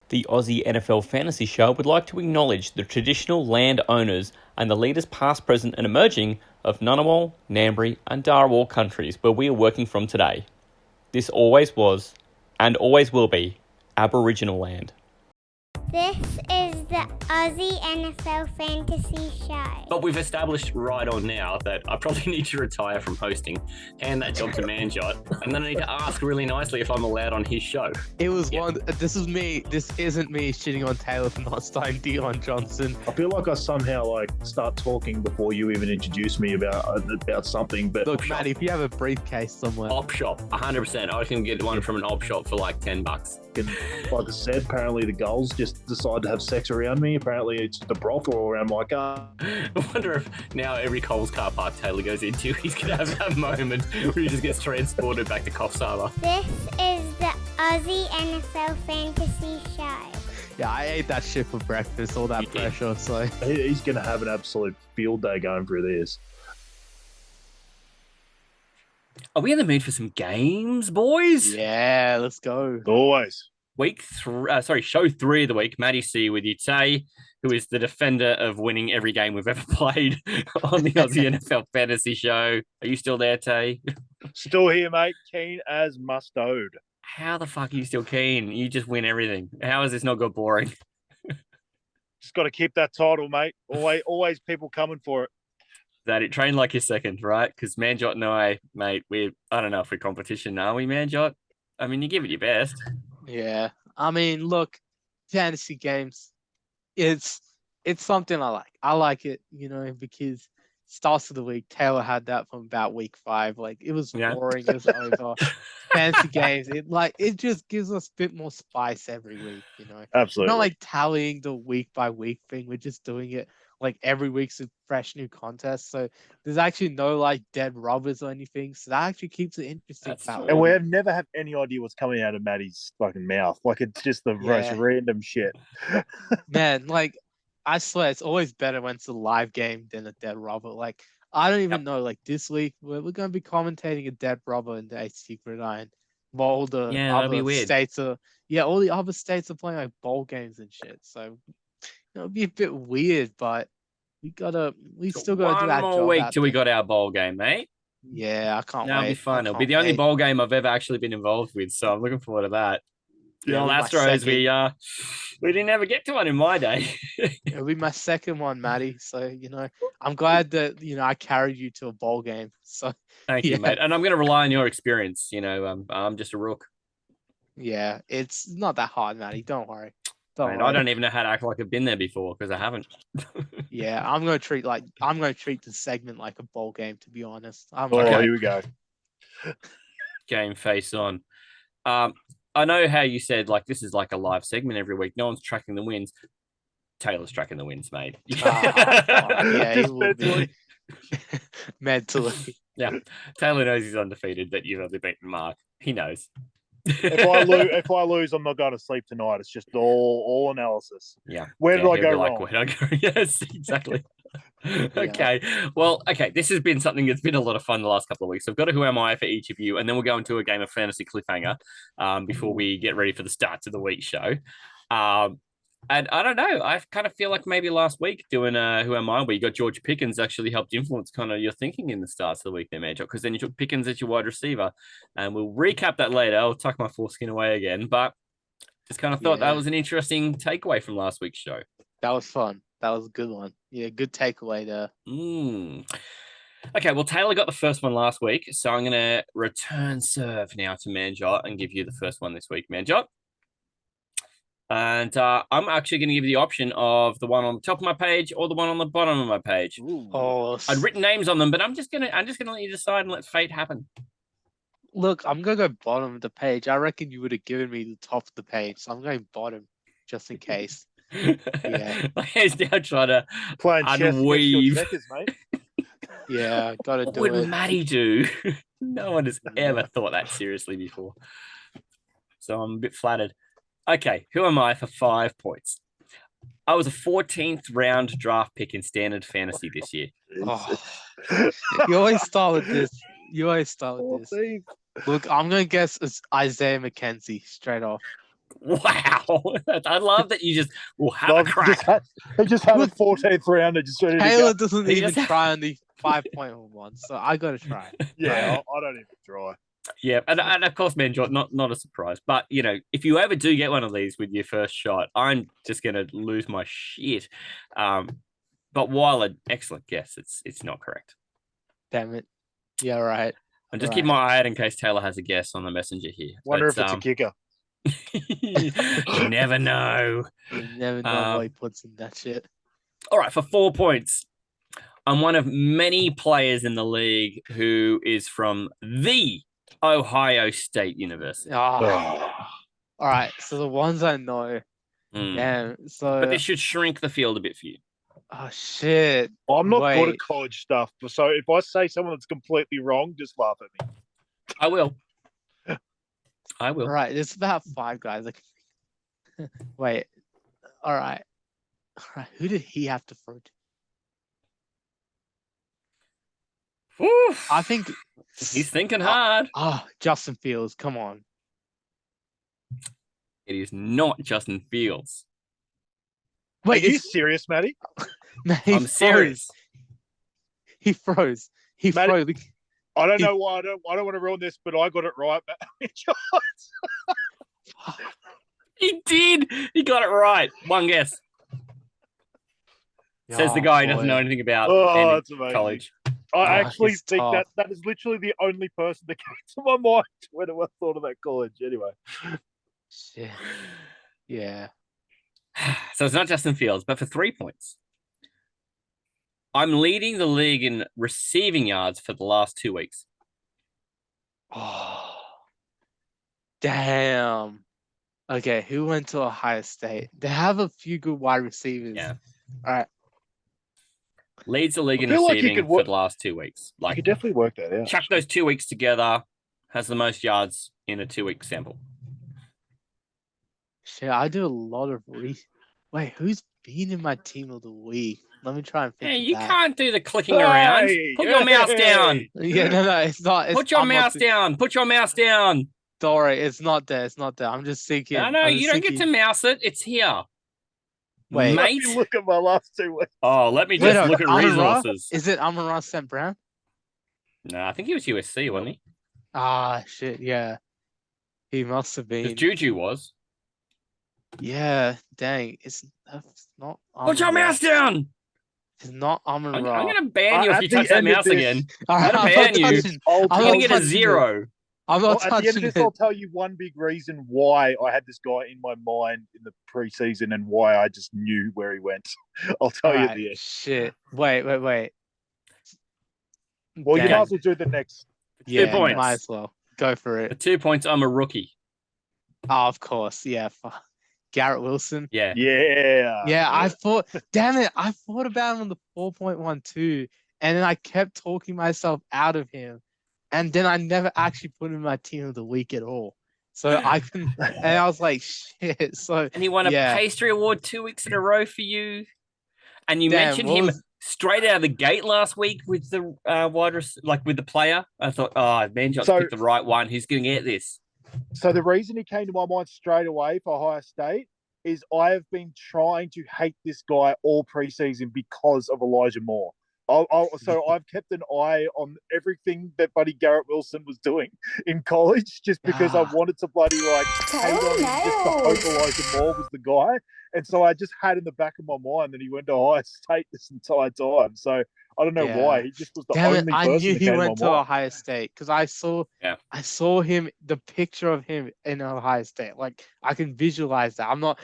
The Aussie NFL Fantasy Show would like to acknowledge the traditional land owners and the leaders past, present and emerging of Ngunnawal, Ngambri and Darawal countries where we are working from today. This always was, and always will be, Aboriginal land. This is the Aussie NFL Fantasy Show. But we've established right on now that I probably need to retire from hosting, hand that job to Manjot, and then I need to ask really nicely if I'm allowed on his show. It was this is me. This isn't me shitting on Taylor for not starting Dion Johnson. I feel like I somehow start talking before you even introduce me about something. But Look, Matty, if you have a briefcase somewhere. Op shop, 100%. I can get one from an op shop for like $10. like I said, apparently the gulls just decide to have sex around me. Apparently it's the brothel around my car. I wonder if now every Coles car park Taylor goes into, he's going to have that moment where he just gets transported back to Coffs Harbour. This is the Aussie NFL Fantasy Show. Yeah, I ate that shit for breakfast, all that pressure, so. He's going to have an absolute field day going through this. Are we in the mood for some games, boys? Yeah, let's go. Always. Show 3 of the week. Matty C with you, Tay, who is the defender of winning every game we've ever played on the Aussie NFL Fantasy Show. Are you still there, Tay? Still here, mate. Keen as mustard. How the fuck are you still keen? You just win everything. How has this not got boring? Just got to keep that title, mate. Always people coming for it. That it trained like your second, right? Because Manjot and I, mate, I don't know if we're competition, are we, Manjot? I mean, you give it your best. Yeah. I mean, look, fantasy games, it's something I like. I like it, because starts of the week, Taylor had that from about week 5. Like, it was boring. It was over. Fantasy games, it just gives us a bit more spice every week, Absolutely. Not like tallying the week by week thing. We're just doing it like every week's a fresh new contest. So there's actually no dead rubbers or anything. So that actually keeps it interesting. And we have never have any idea what's coming out of Matty's fucking mouth. Like, it's just the most random shit. Man, I swear it's always better when it's a live game than a dead rubber. Like, I don't even know. Like, this week we're going to be commentating a dead rubber in the HC Gridiron. While all the other states are all the other states are playing like bowl games and shit. So it'll be a bit weird, but we still gotta do that. One more week till we got our bowl game, mate. Yeah, I can't wait. That'll be fun. It'll be the only bowl game I've ever actually been involved with, so I'm looking forward to that. The old Astros, we didn't ever get to one in my day. It'll be my second one, Matty. So I'm glad that I carried you to a bowl game. So thank you, mate. And I'm going to rely on your experience. I'm just a rook. Yeah, it's not that hard, Matty. Don't worry. Mate, I don't even know how to act like I've been there before because I haven't. Yeah, I'm gonna treat the segment like a bowl game. To be honest. Here we go. Game face on. I know how you said this is like a live segment every week. No one's tracking the wins. Taylor's tracking the wins, mate. Yeah, he will be. Mentally. Yeah, Taylor knows he's undefeated. That you've only beaten Mark. He knows. If I lose, I'm not going to sleep tonight. It's just all analysis. Yeah. Where did I go wrong? Where did I go? Yes, exactly. Okay. Well, this has been something that's been a lot of fun the last couple of weeks. I've got a Who Am I for each of you, and then we'll go into a game of Fantasy Cliffhanger before we get ready for the start of the week show. And I don't know. I kind of feel like maybe last week doing Who Am I, where you got George Pickens, actually helped influence kind of your thinking in the starts of the week there, Major, because then you took Pickens as your wide receiver. And we'll recap that later. I'll tuck my foreskin away again. But just kind of thought that was an interesting takeaway from last week's show. That was fun. That was a good one. Yeah, good takeaway there. Okay, well, Taylor got the first one last week. So I'm going to return serve now to Manjot and give you the first one this week, Manjot. And I'm actually going to give you the option of the one on the top of my page or the one on the bottom of my page. Oh, I'd written names on them, but I'm just gonna let you decide and let fate happen. Look, I'm gonna go bottom of the page. I reckon you would have given me the top of the page, so I'm going bottom just in case. Yeah, he's now trying to unweave. Checkers, mate. Yeah, gotta do it. What would Matty do? No one has ever thought that seriously before. So I'm a bit flattered. Okay, who am I for 5 points? I was a 14th round draft pick in standard fantasy this year. Oh. You always start with this. Look, I'm going to guess it's Isaiah McKenzie straight off. Wow. I love that you just will have a crack. He just had a 14th rounder just ready to go. Taylor doesn't He even just- try on the 5.1, so I gotta try. Yeah, I don't even try. Yeah, and of course, Manjot, not a surprise. But if you ever do get one of these with your first shot, I'm just gonna lose my shit. But while an excellent guess, it's not correct. Damn it. Yeah, right. I'm just Right. keeping my eye out in case Taylor has a guess on the messenger here. Wonder But, if it's a kicker. you never know. You never know what he puts in that shit. All right, for 4 points. I'm one of many players in the league who is from the Ohio State University. Oh. All right, so the ones I know. Damn. So. But this should shrink the field a bit for you. Oh shit. I'm not good at Wait. college stuff, so if I say someone that's completely wrong, just laugh at me. I will. I will. All right, there's about 5 guys. Like, wait. All right. Who did he have to throw to? Oof. I think He's thinking hard. Justin Fields. Come on. It is not Justin Fields. Wait, Are you serious, Matty? Man, he I'm froze. serious. He froze. He Matty- froze. I don't know why I don't want to ruin this, but I got it right, Matt. He did. He got it right. One guess. Says the guy who doesn't know anything about Oh, that's amazing. college. I actually it's think tough. that is literally the only person that came to my mind when I thought of that college. Anyway, Shit. Yeah. So it's not Justin Fields, but for 3 points. I'm leading the league in receiving yards for the last 2 weeks. Oh. Damn. Okay, who went to Ohio State? They have a few good wide receivers. Yeah. All right. Leads the league in I feel like you receiving could for work- the last 2 weeks. I Like, could definitely work that out. chuck those 2 weeks together, has the most yards in a 2-week sample. Shit, I do a lot of Wait, who's been in my team of the week? Let me try and think. Hey, of you that. can't do the clicking around. Put your mouse down. Yeah, no, it's not. Put your I'm not mouse down. Put your mouse down. Sorry, it's not there. It's not there. I'm just thinking. No, I'm you just don't get to thinking- mouse it. It's here. Wait. Let Mate. me look at my last 2 weeks. Oh, let me Wait, just no, look at Amon-Ra? resources. Is it Amon-Ra St. Brown? No, I think he was USC, wasn't he? Ah, shit. Yeah, he must have Because been. Juju was. Yeah, dang. That's not. Put your Amon-Ra. mouse down. It's not I'm Amon-Ra. going to ban you if At you the touch that end of mouse this- again. All right, I'm I'm gonna not ban you. touching. I'll I'm tell You're going you- to get a touching it. 0. I'm Well, not at the end touching of this, it. I'll tell you one big reason why I had this guy in my mind in the preseason and why I just knew where he went. I'll tell you at Alright, the end. shit. Wait. Well, you Damn. might as well do the next. Yeah, points. might as well. Go for For it. 2 points, I'm a rookie. Oh, of course. Yeah. Garrett Wilson. Yeah. Yeah. Yeah, I thought, damn it, I thought about him on the 4.12, and then I kept talking myself out of him, and then I never actually put him in my team of the week at all. So I can, and I was like, shit. So And he won a Yeah. pastry award 2 weeks in a row for you. And you Damn, mentioned what him was- straight out of the gate last week with the with the player. I thought, Manjot's So- picked the right one. Who's going to get this? So the reason he came to my mind straight away for Ohio State is I have been trying to hate this guy all preseason because of Elijah Moore. So I've kept an eye on everything that Buddy Garrett Wilson was doing in college, just because I wanted to bloody hate on him just to hope Elijah Moore was the guy. And so I just had in the back of my mind that he went to Ohio State this entire time. So I don't know Yeah. why. He just was the damn only it, I person knew that he came went to to my mind. Ohio State because I saw him, the picture of him in Ohio State. Like I can visualize that. I'm not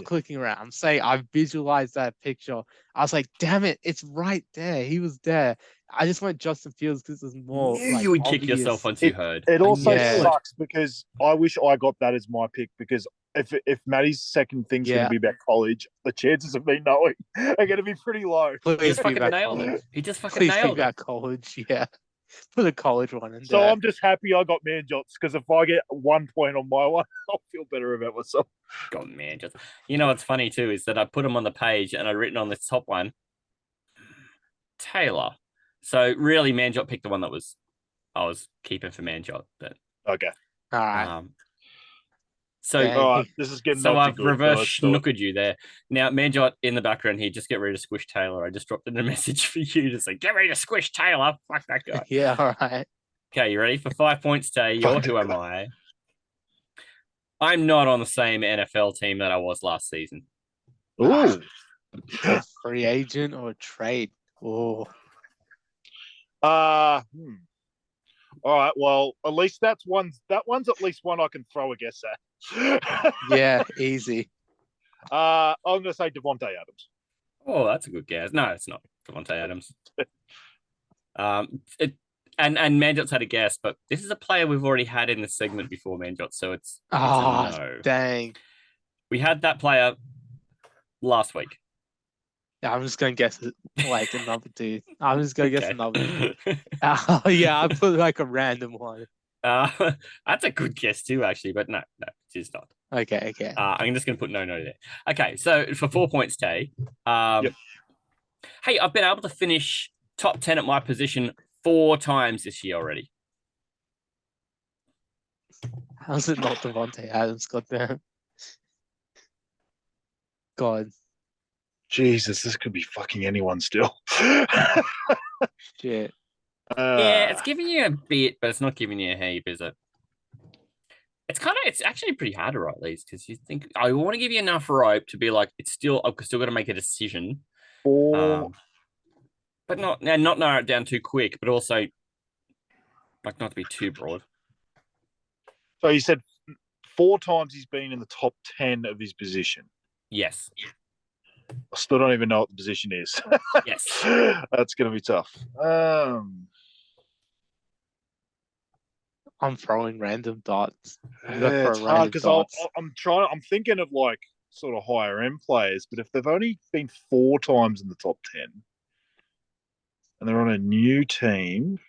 clicking around. I'm saying I visualized that picture. I was like, damn it, it's right there. He was there. I just went Justin Fields because it's more. Knew like, you would kick obvious. yourself once you heard. It also Yeah. sucks because I wish I got that as my pick, because if Matty's second thing's going Yeah. to be about college, the chances of me knowing are going to be pretty low. He Please just be fucking back nailed college. it. He just fucking Please be nailed it. back college. Yeah, put a college one in So there. I'm just happy I got Manjots, because if I get 1 point on my one, I'll feel better about myself. God, man, just what's funny too is that I put him on the page and I written on this top one, Taylor. So really, Manjot picked the one that I was keeping for Manjot, but Okay. All right. So, Dang. All right, this is getting so not too I've good. reverse Let's do it. snookered you there. Now, Manjot in the background here, just get ready to squish Taylor. I just dropped in a message for you to say, get ready to squish Taylor. Fuck that guy. Yeah, all right. Okay, you ready for 5 points, Tay? You're Fuck Who that am guy. I? I'm not on the same NFL team that I was last season. Ooh. A free agent or a trade? Oh, All right. Well, at least that one's at least one I can throw a guess at. yeah, easy. I'm gonna say Devontae Adams. Oh, that's a good guess. No, it's not Devontae Adams. And Manjot's had a guess, but this is a player we've already had in the segment before, Manjot. So it's a no. Dang. We had that player last week. Yeah, I'm just gonna guess it like another dude. I'm just gonna guess Okay. another dude. Yeah, I put like a random one. That's a good guess too, actually, but no, it's not. Okay. I'm just going to put no there. Okay, so for 4 points, Tay. Yep. Hey, I've been able to finish top 10 at my position 4 times this year already. How's it not Devontae Adams? Goddamn. God. Jesus, this could be fucking anyone still. Shit. Yeah, it's giving you a bit, but it's not giving you a heap, is it? It's actually pretty hard to write these because you think I want to give you enough rope to be like I've still got to make a decision. Four. But not narrow it down too quick, but also like not to be too broad. So you said 4 times he's been in the top 10 of his position. Yes. I still don't even know what the position is. Yes. That's going to be tough. I'm throwing random dots. It's hard because I'm thinking of like sort of higher end players, but if they've only been 4 times in the top 10 and they're on a new team.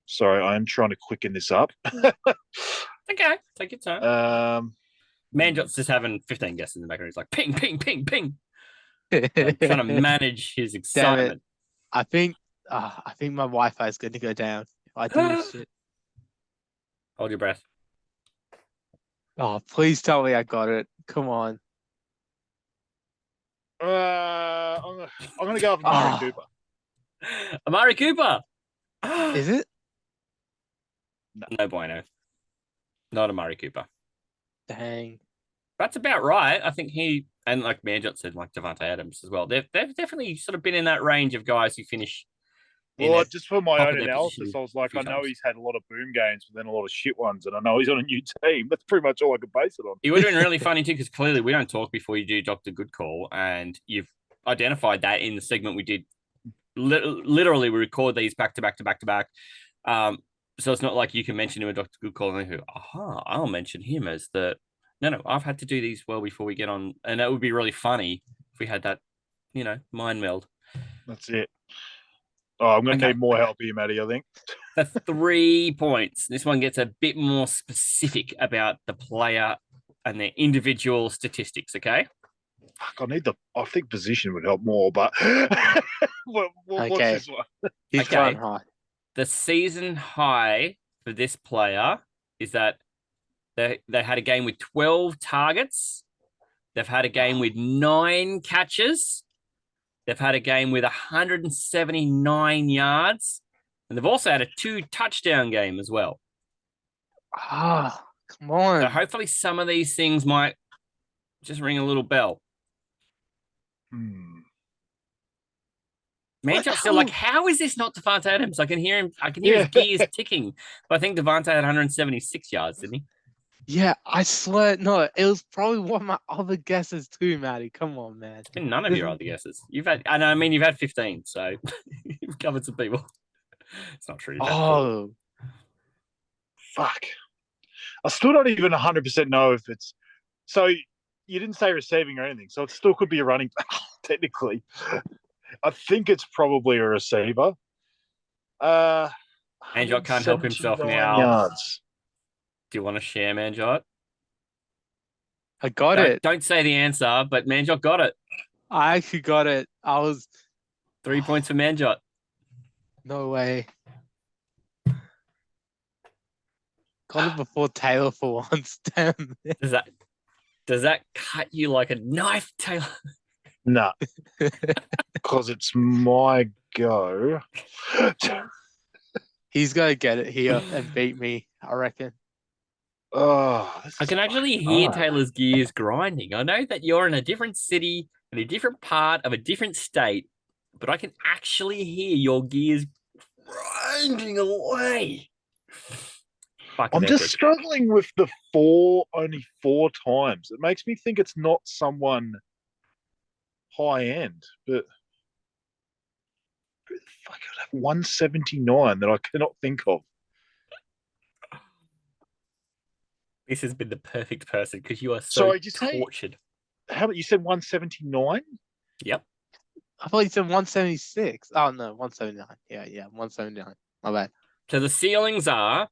Sorry, I'm trying to quicken this up. Okay, take your time. Um, Manjot's just having 15 guesses in the background. He's like, ping, ping, ping, ping. I'm trying to manage his excitement. I think my Wi-Fi is going to go down if I do this shit. Hold your breath. Oh, please tell me I got it. Come on. I'm going to go with Amari Cooper. Amari Cooper. Is it? No bueno. Not Amari Cooper. Dang. That's about right. I think he, and like Manjot said, like Devontae Adams as well. They've definitely sort of been in that range of guys who finish. Well, just for my own analysis, position I was like, I know times. he's had a lot of boom games, but then a lot of shit ones, and I know he's on a new team. That's pretty much all I could base it on. It would have been really funny too, because clearly we don't talk before you do Dr. Good Call, and you've identified that in the segment we did. Literally, we record these back to back to back to back. So it's not like you can mention him a Dr. Good Call and then go, aha, I'll mention him as the. No, I've had to do these well before we get on, and that would be really funny if we had that, mind meld. That's it. Oh, I'm going to need more help here, Matty, I think. For 3 points. This one gets a bit more specific about the player and their individual statistics, okay? Fuck, I think position would help more, but what's this one? He's going high. The season high for this player is that they had a game with 12 targets. They've had a game with 9 catches. They've had a game with 179 yards. And they've also had a 2 touchdown game as well. Come on. So hopefully some of these things might just ring a little bell. Manjot's still like, how is this not Devontae Adams? I can hear him. I can hear his gears ticking. But I think Devontae had 176 yards, didn't he? Yeah, I swear. No, it was probably one of my other guesses too, Matty. Come on, man. It's been none of your other guesses. You've had 15, so you've covered some people. It's not true. Oh, fuck. I still don't even 100% know if it's. So you didn't say receiving or anything, so it still could be a running back, technically. I think it's probably a receiver. Manjot can't help himself now. Yards. Do you want to share, Manjot? I got it. Don't say the answer, but Manjot got it. I actually got it. I was 3 points for Manjot. no way. Got it before Taylor for once. Damn. Does that cut you like a knife, Taylor? Nah, because it's my go. He's gonna get it here and beat me, I reckon. Oh, I can actually hear hard. Taylor's gears grinding. I know that you're in a different city, in a different part of a different state, but I can actually hear your gears grinding away. Fucking I'm just epic. struggling with the only four times. It makes me think it's not someone high end, but who the fuck would have 179 that I cannot think of? This has been the perfect person because you are Sorry, so did you say- tortured. How about you said 179? Yep. I thought you said 176. Oh no, 179. Yeah, 179. My bad. So the ceilings are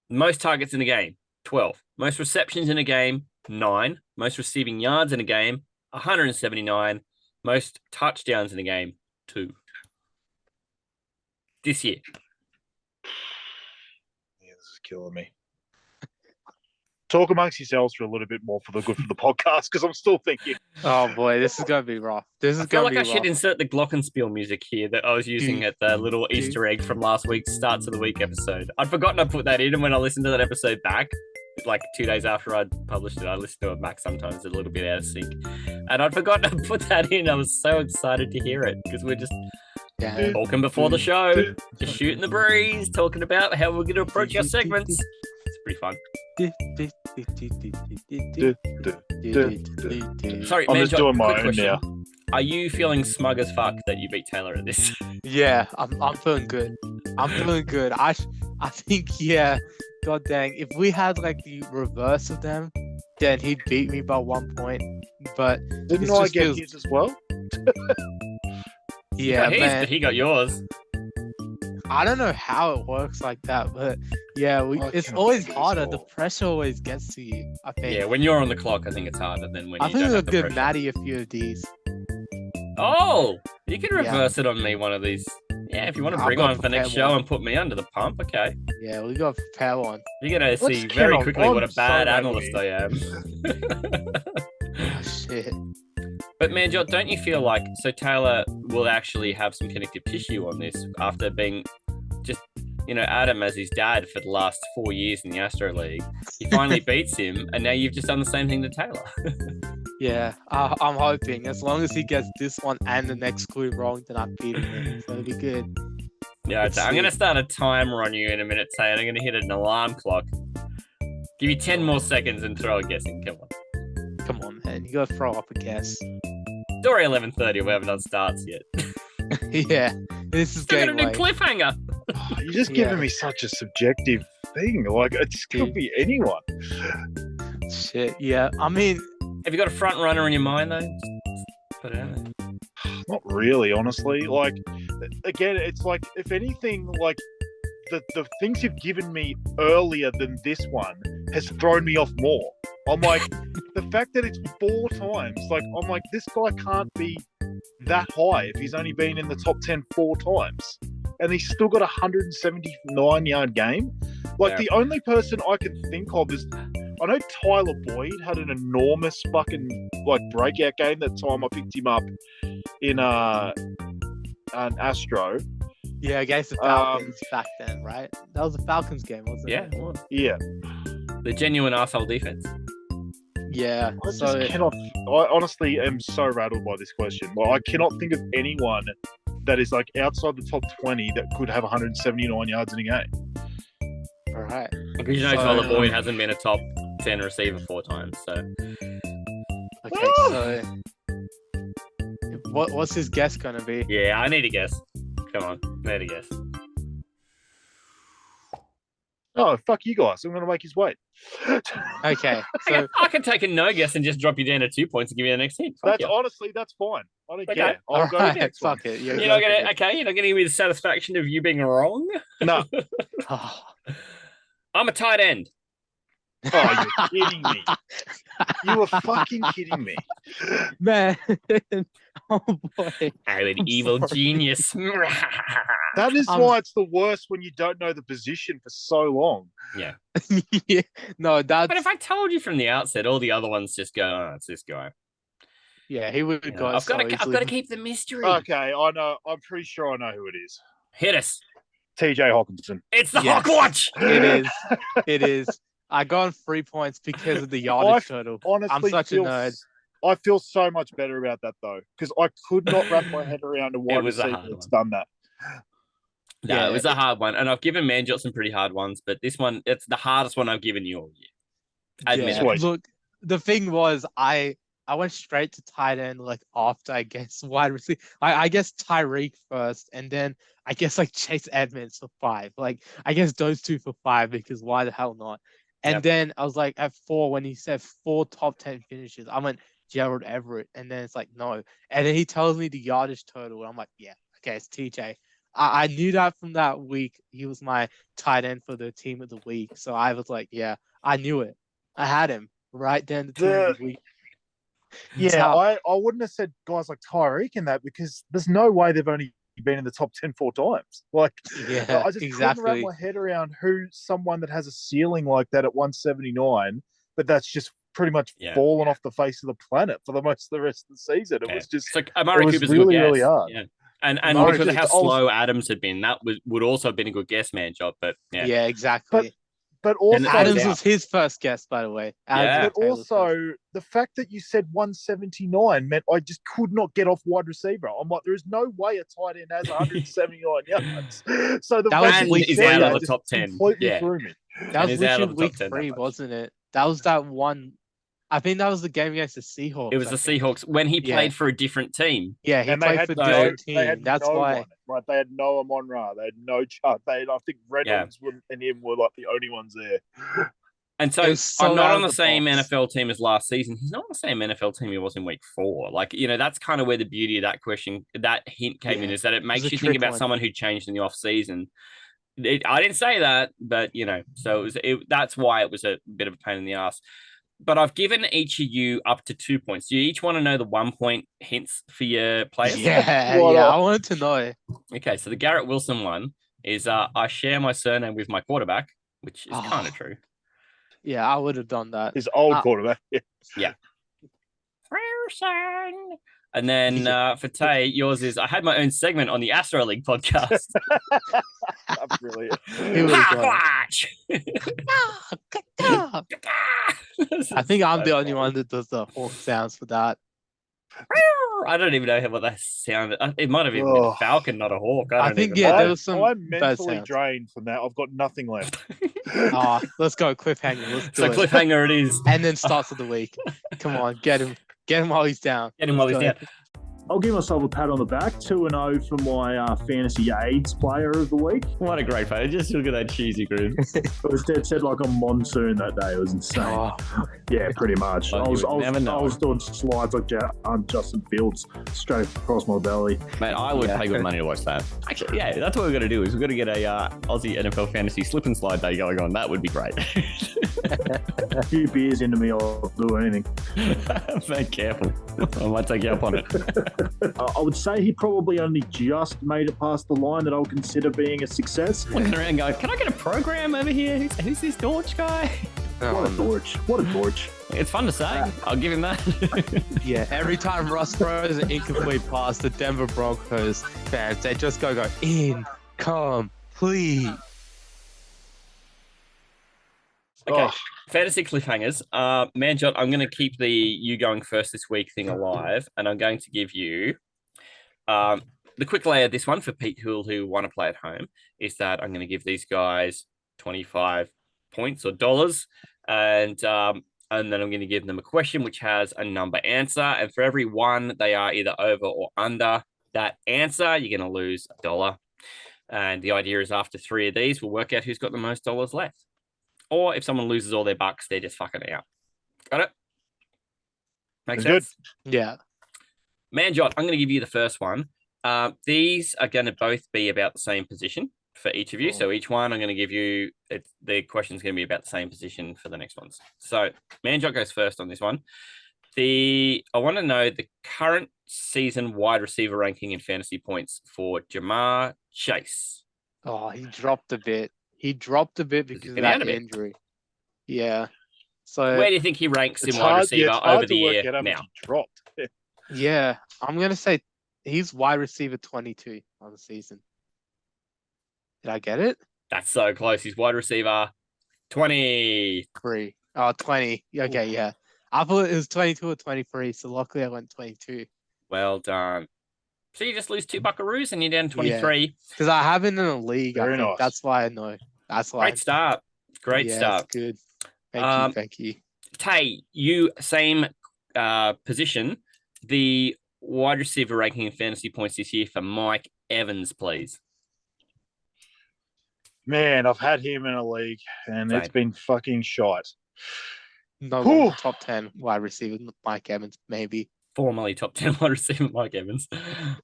most targets in a game, 12. Most receptions in a game, 9. Most receiving yards in a game, 179. Most touchdowns in a game, 2. This year. Yeah, this is killing me. Talk amongst yourselves for a little bit more for the good for the podcast, because I'm still thinking. Oh boy, this is gonna be rough. This is I feel gonna like be I should rough. insert the Glockenspiel music here that I was using at the little Easter egg from last week's Starts of the Week episode. I'd forgotten to put that in, and when I listened to that episode back, like 2 days after I'd published it, I listened to it back sometimes a little bit out of sync. And I'd forgotten to put that in. I was so excited to hear it because we're just Yeah. talking before the show, just shooting the breeze, talking about how we're going to approach our segments. It's pretty fun. Sorry, I'm just Manjot, doing my quick own question. now. Are you feeling smug as fuck that you beat Taylor at this? Yeah, I'm feeling good. I'm feeling good. I think God dang, if we had like the reverse of them, then he'd beat me by 1 point. But Didn't It I just get feels- his as well? yeah, His, man, but he got yours. I don't know how it works like that, but yeah, it's cannot always figure this harder. The out. pressure always gets to you. I think. Yeah, when you're on the clock, I think it's harder than when I you think don't we'll have the give pressure. Matty a few of these. Oh, you can reverse it on me one of these. Yeah, if you want to I've bring got one for next prepared show one. and put me under the pump, okay. Yeah, we got to prepare one. You're going to Let's see very count. quickly what a I'm so bad angry. analyst I am. Oh, shit. But Manjot, don't you feel like so Taylor will actually have some connective tissue on this after being just Adam as his dad for the last 4 years in the Astro League? He finally beats him, and now you've just done the same thing to Taylor. Yeah, I'm hoping as long as he gets this one and the next clue wrong, then I'm beating him. So it'll be good. Yeah, Let's I'm going to see. start a timer on you in a minute, Tay, and I'm going to hit an alarm clock. Give you 10 more seconds and throw a guess in. Come on. Come on, man. You gotta throw up a guess. Story 11:30. We haven't done starts yet. Yeah, this is Still got a new gateway. cliffhanger. You're just Yeah. giving me such a subjective thing. Like, it could be anyone. Shit. Yeah, I mean, Have you got a front runner in your mind, though? Just put it out there. Not really, honestly. Like, again, it's like, if anything, like, the things you've given me earlier than this one has thrown me off more. I'm like, the fact that it's 4 times, like, I'm like, this guy can't be that high if he's only been in the top 10 4 times. And he's still got a 179-yard game. Like, Yeah. the only person I can think of is, I know Tyler Boyd had an enormous fucking, like, breakout game that time I picked him up in an Astro. yeah, against the Falcons back then, right? That was the Falcons game, wasn't Yeah, it? well, Yeah. the genuine asshole defense. Yeah. I just So cannot. I honestly am so rattled by this question. Well, I cannot think of anyone that is like outside the top 20 that could have 179 yards in a game. all right. Because you know So, Tyler Boyd hasn't been a top 10 receiver 4 times. So Okay. So what's his guess gonna be? yeah, I need a guess. Come on, I need a guess. Oh, fuck you guys. I'm going to make his weight. Okay. So I can take a no guess and just drop you down to 2 points and give you the next hit. Fuck That's yeah. honestly, that's fine. I don't Okay. care. I'll all go to right, the next one. fuck it. You're not gonna give me the satisfaction of you being wrong. No. Oh, I'm a tight end. Oh, you're kidding me. You were fucking kidding me. man, Oh boy. I'm an I'm evil sorry. genius. That is I'm- why it's the worst when you don't know the position for so long. Yeah. Yeah. No, that's But if I told you from the outset, all the other ones just go, oh, it's this guy. yeah, he would You have know, got I've got so to easily. keep the mystery. Okay, I know. I'm pretty sure I know who it is. Hit us. TJ Hawkinson. It's the Yes. Hawkwatch. It is. It is. I got 3 points because of the yardage total. I'm Honestly, such a nerd. I feel so much better about that though, because I could not wrap my head around a wide was a receiver hard that's one. done that. No, Yeah, it was a hard one. And I've given Manjot some pretty hard ones, but this one, it's the hardest one I've given you all year. Admit Yeah. it. Sweet. Look, the thing was, I went straight to tight end like after I guess wide receiver. I guess Tyreek first, and then I guess like Chase Edmonds for 5. Like I guess those two for 5 because why the hell not? And Yep. then I was like at 4 when he said 4 top 10 finishes. I went Gerald Everett, and then it's like no, and then he tells me the yardage total, and I'm like yeah, okay, it's TJ. I knew that from that week. He was my tight end for the team of the week, so I was like yeah, I knew it. I had him right then. The team of the week. Yeah, how- I wouldn't have said guys like Tyreek in that because there's no way they've only been in the top 10 4 times. Like, Yeah, I just couldn't wrap exactly. my head around who someone that has a ceiling like that at 179, but that's just pretty much Yeah. fallen off the face of the planet for the most of the rest of the season. It was just So Amari it was Cooper's really, a good really guess. hard. Yeah. And Amari because of how Cooper- I was- slow Adams had been, that would also have been a good guess, Manjot. But yeah. Yeah, exactly. But also, Adams out. was his first guess, by the way. Yeah. but also the fact that you said 179 meant I just could not get off wide receiver. I'm like, there is no way a tight end has 179 yards. So the That was fact And week is three, out of though. the just top 10. completely Yeah. threw me. that and was he's out literally of the top week 10 that 3, much. wasn't it? That was that one. I think that was the game against the Seahawks. It was I the think. Seahawks when he Yeah. played for a different team. Yeah, he And they played had for a no- different they team. had That's no why. one, right? They had no Amon Ra. They had no Chubb. I think Reynolds and him were like the only ones there. And so It was so I'm not out on of the the same box. NFL team as last season. He's not on the same NFL team he was in week 4. Like, that's kind of where the beauty of that question, that hint came in, Yeah. is that it makes a you think trick about one. someone who changed in the off season. I didn't say that, but so that's why it was a bit of a pain in the ass. But I've given each of you up to 2 points. Do you each want to know the 1 point hints for your players? Yeah, What yeah. up? I wanted to know. Okay, so the Garrett Wilson one is I share my surname with my quarterback, which is kind Oh. of true. Yeah, I would have done that. His old Ah. quarterback. Yeah. And then for Tay, yours is I had my own segment on the Astro League podcast. Brilliant. He would have got it. I think I'm the only one that does the hawk sounds for that. I don't even know what that sounded. It might have even been a Oh. falcon, not a hawk. I I don't think, even yeah, know. there was some I'm bad mentally sounds. drained from that. I've got nothing left. Let's go cliffhanger. Let's do So it. cliffhanger it is. And then starts of the week. Come on, get him while he's down. Get him while Let's he's go. down. I'll give myself a pat on the back. 2-0 for my fantasy AIDS player of the week. What a great photo. Just look at that cheesy grin. It was dead set like a monsoon that day. It was insane. Oh, Yeah, pretty much. Well, I was you would never know. doing slides like Justin Fields straight across my belly. Mate, I would Yeah. pay good money to watch that. Actually, yeah, that's what we're going to do is we're going to get a Aussie NFL fantasy slip and slide day going on. That would be great. A few beers into me, I'll do anything. Mate, careful. I might take you up on it. I would say he probably only just made it past the line that I would consider being a success. Looking around going, can I get a program over here? Who's this Dorch guy? What a torch. What a torch. It's fun to say. I'll give him that. yeah. Every time Russ throws an incomplete pass, the Denver Broncos fans, they just go incomplete. Okay. Oh. Fantasy cliffhangers. Manjot, I'm going to keep the you going first this week thing alive, and I'm going to give you the quick lay of this one for Pete Hool, who want to play at home, is that I'm going to give these guys 25 points or dollars, and then I'm going to give them a question which has a number answer, and for every one they are either over or under that answer, you're going to lose $1. And the idea is after 3 of these, we'll work out who's got the most dollars left. Or if someone loses all their bucks, they're just fucking out. Got it? Makes Good. sense? Yeah. Manjot, I'm going to give you the first one. These are going to both be about the same position for each of you. So each one I'm going to give you, the question's going to be about the same position for the next ones. So Manjot goes first on this one. I want to know the current season wide receiver ranking in fantasy points for Jamar Chase? Oh, he dropped a bit. He dropped a bit He's because of been out that a bit. injury. Yeah. So Where do you think he ranks It's in wide hard. receiver Yeah, it's over hard the to work year out how much now? he dropped. yeah, I'm gonna say he's wide receiver 22 on the season. Did I get it? That's so close. He's wide receiver 20. 3. Oh, 20. Okay, yeah. I thought it was 22 or 23, so luckily I went 22. Well done. So you just lose 2 buckaroos and you're down 23. Because I have it in a league, Very I think. nice. That's why I know. That's why. Great start. Great yeah, start. It's good. Thank Um, you. Tay, you same position. The wide receiver ranking in fantasy points this year for Mike Evans, please. Man, I've had him in a league, and it's Same. been fucking shite. No Whew. longer top 10 wide receiver, Mike Evans, maybe. Formerly top 10 wide receiver Mike Evans.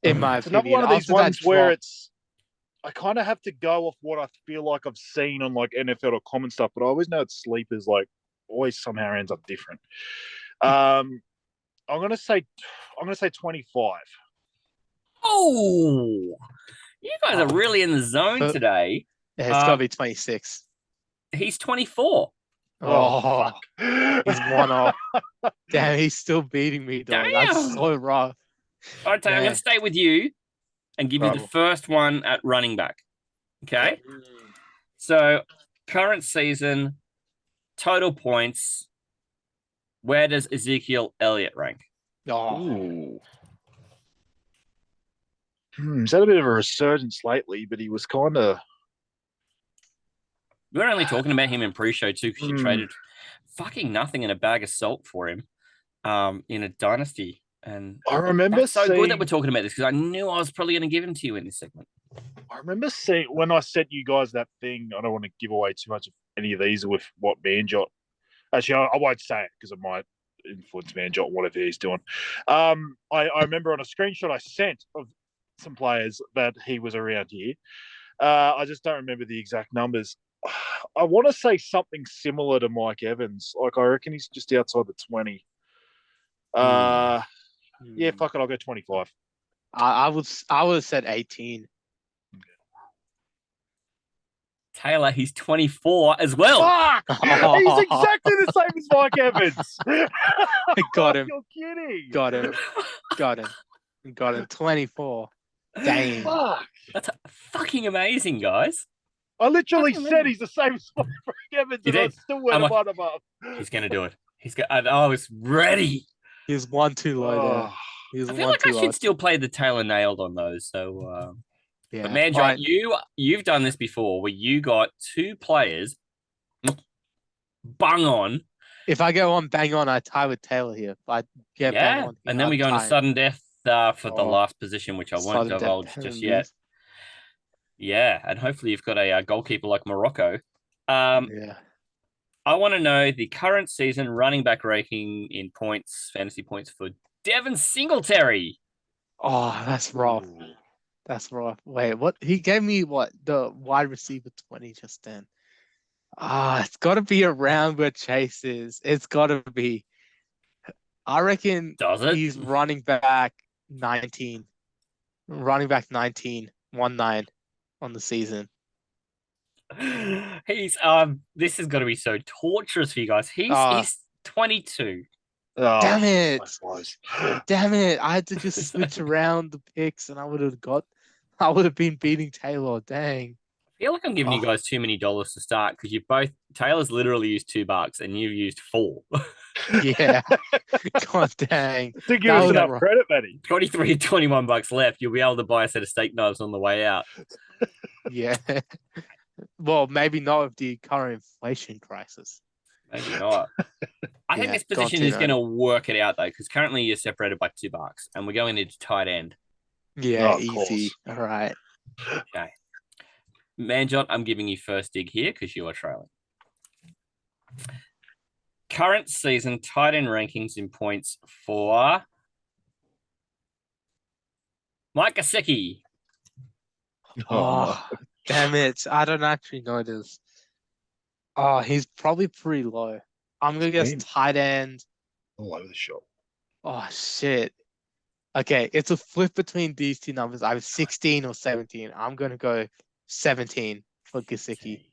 In my It's another opinion. one of these After that ones where drop- it's. I kind of have to go off what I feel like I've seen on like NFL.com and stuff, but I always know it's sleepers like always somehow ends up different. I'm gonna say 25. Oh, you guys are really in the zone today. Yeah, it's got to be 26. He's 24. Oh, fuck. he's 1 off. Damn, he's still beating me, though. Damn. That's so rough. All right, Tay, I'm going Man. to stay with you and give you the Right. first one at running back. Okay. So, current season, total points. Where does Ezekiel Elliott rank? Oh, Ooh. He's had a bit of a resurgence lately, but he was kind of. We were only talking about him in pre-show too, because you Hmm. traded fucking nothing in a bag of salt for him, in a dynasty. And I remember that's so seeing. good that we're talking about this because I knew I was probably going to give him to you in this segment. I remember seeing when I sent you guys that thing. I don't want to give away too much of any of these with what Manjot. Actually, I won't say it because it might influence Manjot, whatever he's doing. I remember on a screenshot I sent of some players that he was around here. I just don't remember the exact numbers. I want to say something similar to Mike Evans. Like I reckon he's just outside the 20. Yeah, fuck it. I'll go 25. I would have said 18. Taylor, he's 24 as well. Fuck! He's exactly the same as Mike Evans. Got him. You're kidding. Got him. Got him. 24. Dang. Fuck. That's fucking amazing, guys. I literally Fucking said he's the same as Mike Evans, You and I did. still went I'm one above. He's going to do it. I was ready. He was 1 too low there. Oh, He was I feel 1 like I too low. should still play the Taylor nailed on those. So, Yeah. but Manjot, Alright, you've done this before where you got 2 players bung on. if I get one bang on, I tie with Taylor here. If I get bang on, And then we go into sudden death for the last position, which I won't divulge just yet. Yeah, and hopefully you've got a goalkeeper like Morocco. Yeah. I want to know the current season running back ranking in points, fantasy points for Devin Singletary. Oh, that's rough. That's rough. Wait, what? He gave me what? The wide receiver 20 just then. It's got to be around where Chase is. It's got to be. I reckon Does it? he's running back 19. Running back 19, 1-9 on the season. He's this is going to be so torturous for you guys. He's 22. Oh, Damn it. so close. Damn it. I had to just switch around the picks and I would have been beating Taylor. Dang. I feel like I'm giving you guys too many dollars to start because you both Taylor's literally used $2 and you've used 4. Yeah. God dang. To give That us was enough rough. credit, Matty. 23 and $21 left. You'll be able to buy a set of steak knives on the way out. Yeah. Well, maybe not with the current inflation crisis. Maybe not. I think Yeah, this gone position too is going to early. work it out though, because currently you're separated by $2, and we're going into tight end. Yeah, Oh, of course. easy. All right. Okay, Manjot, I'm giving you first dig here because you are trailing. Current season tight end rankings in points for Mike Gesicki. Oh, damn it. I don't actually know this. Oh, he's probably pretty low. I'm going to guess Same. tight end. all over the shop. Oh, shit. Okay, it's a flip between these two numbers. I have 16 or 17. I'm going to go 17 for Gesicki.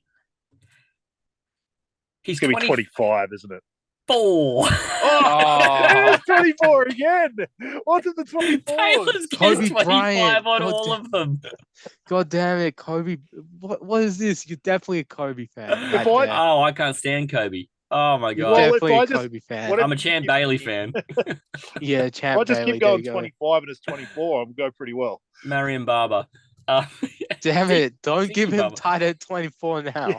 He's It's going to be 25, isn't it? 24. Oh, it's 24 again. What's in the 24? Taylor's Kobe guessed 25 Bryant. on God all damn- of them. God damn it, Kobe. What is this? You're definitely a Kobe fan. Right I- there. Oh, I can't stand Kobe. Oh my You're god. Well, if definitely I a just- Kobe fan. what if- I'm a Champ Bailey fan. Yeah, Champ I just Bailey. keep There going you go. 25 and it's 24. I'll go pretty well. Marion Barber. Damn it! Don't Tiki give him Baba. tight at 24 now.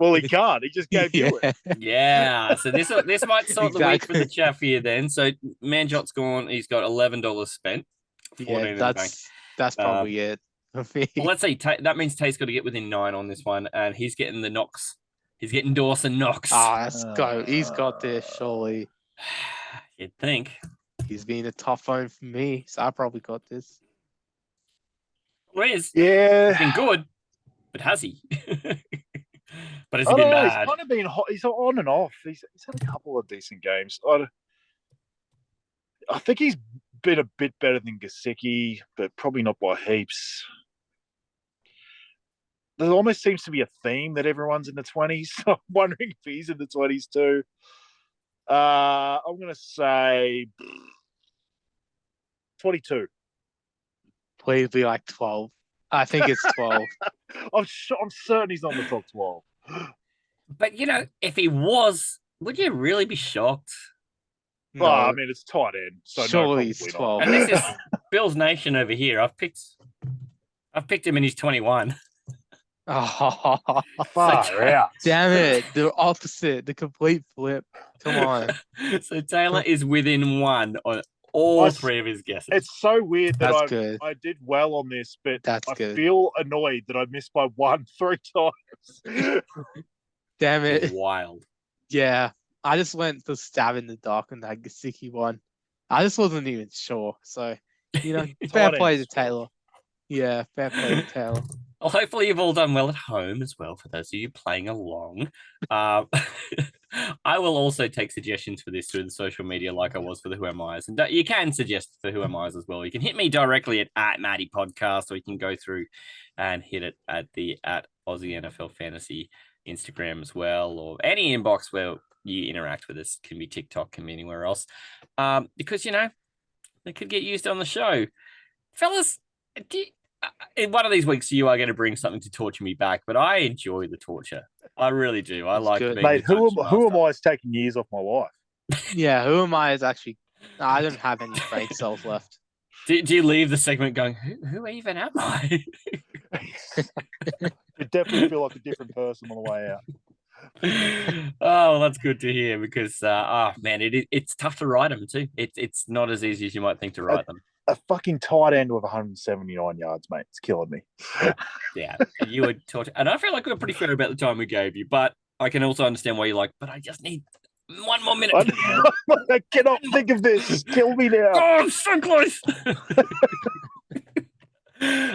Well, he can't. He just gave you it. Yeah, so this might sort the week for the Exactly. chaff here then. So Manjot's gone. He's got $11 spent. 14 Yeah, in the bank. that's probably it for me. Well, let's see. That means Tate's got to get within 9 on this one, and he's getting the knocks. He's getting Dawson knocks. Let's go. He's got this, surely. You'd think. He's been a tough phone for me, so I probably got this. Where's Yeah. been good, but has he? But has I he don't been know. He's bad? kind of been hot. He's on and off. He's had a couple of decent games. I think he's been a bit better than Gesicki, but probably not by heaps. There almost seems to be a theme that everyone's in the 20s. So I'm wondering if he's in the 20s too. I'm going to say 22. Please be like 12. I think it's 12. I'm certain he's on the top 12. But if he was, would you really be shocked? No, Well, I mean, it's tight end, so surely no, he's probably 12. And this is Bill's Nation over here. I've picked him and he's 21. Oh, not. Far out. damn it. The opposite. The complete flip. Come on. So Taylor is within 1 on all I- 3 of his guesses. It's so weird that That's good. I did well on this, but That's I good. feel annoyed that I missed by 3 times. Damn it. Wild. Yeah. I just went to stab in the dark on that Gesicki one. I just wasn't even sure. So, fair Tight play to ends. Taylor. Yeah, fair play to Taylor. Well, hopefully you've all done well at home as well, for those of you playing along. I will also take suggestions for this through the social media like I was for the Who Am I's. And you can suggest for Who Am I's as well. You can hit me directly at Matty Podcast, or you can go through and hit it at Aussie NFL Fantasy Instagram as well, or any inbox where you interact with us. Can be TikTok, can be anywhere else. Because, they could get used on the show. Fellas, in one of these weeks, you are going to bring something to torture me back, but I enjoy the torture. I really do. I That's like good. being Mate, the who torture am I is taking years off my life? Yeah, Who Am I is actually. I don't have any brain cells left. Do you leave the segment going, who even am I? It definitely feel like a different person on the way out. Oh, well, that's good to hear because, man, it's tough to write them too. It's not as easy as you might think to write them. A fucking tight end with 179 yards, mate. It's killing me. Yeah, you were torture, and I feel like we were pretty fair about the time we gave you, but I can also understand why you're like, but I just need 1 more minute. I cannot think of this. Kill me now. Oh, I'm so close.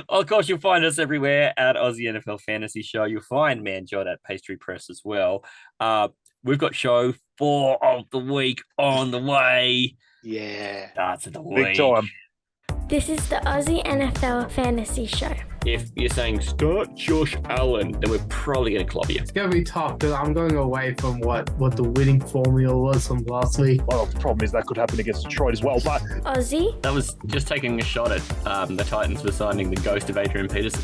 Of course, you'll find us everywhere at Aussie NFL Fantasy Show. You'll find Manjot at Pastry Press as well. We've got show 4 of the week on the way. Yeah. Starts of the Big week. time. This is the Aussie NFL Fantasy Show. If you're saying start Josh Allen, then we're probably going to clobber you. It's gonna be tough because I'm going away from what the winning formula was from last week. Well, the problem is that could happen against Detroit as well. But Aussie, That was just taking a shot at the Titans for signing the ghost of Adrian Peterson.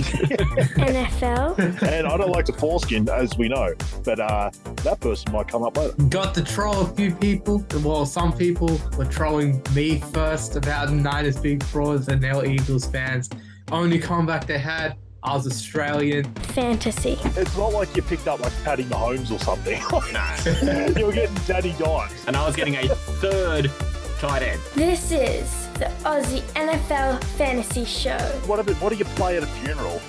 NFL, and I don't like to foreskin, as we know, but that person might come up later. Got to troll a few people. Well, some people were trolling me first about Niners big frauds and now Eagles fans. Only comeback they had, I was Australian. fantasy, It's not like you picked up like Patty Mahomes or something. You were getting Danny Dimes. And I was getting a third tight end. this is the Aussie NFL Fantasy Show. What do you play at a funeral?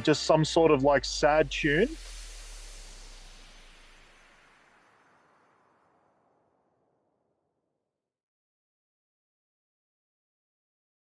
Just some sort of like sad tune?